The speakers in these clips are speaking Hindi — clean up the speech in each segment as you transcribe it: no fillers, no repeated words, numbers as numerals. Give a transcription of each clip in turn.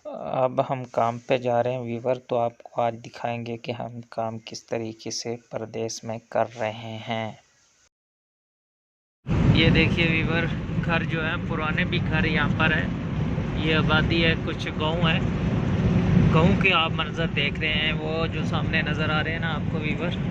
अब हम काम पे जा रहे हैं वीवर, तो आपको आज दिखाएंगे कि हम काम किस तरीके से परदेश में कर रहे हैं। ये देखिए वीवर, घर जो है पुराने भी घर यहाँ पर है। ये आबादी है, कुछ गांव है। गांव के आप मंजर देख रहे हैं, वो जो सामने नज़र आ रहे हैं ना आपको वीवर।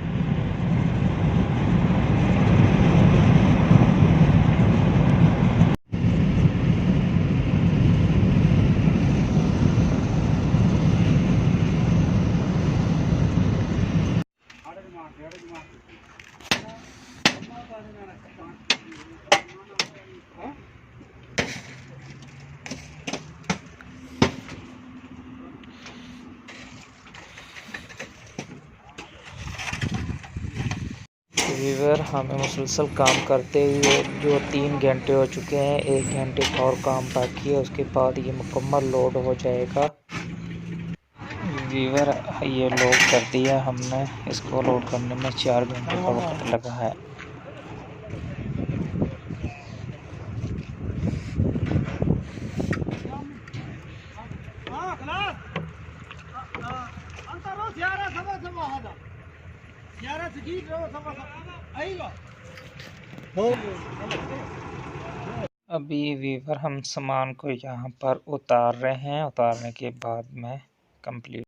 वीवर, हमें मुसलसल काम करते हुए जो 3 घंटे हो चुके हैं, 1 घंटे का और काम बाकी है, उसके बाद ये मुकम्मल लोड हो जाएगा। वीवर, ये लोड कर दिया हमने। इसको लोड करने में 4 घंटे का वक्त लगा है। अभी वीवर हम सामान को यहाँ पर उतार रहे हैं। उतारने के बाद में कंप्लीट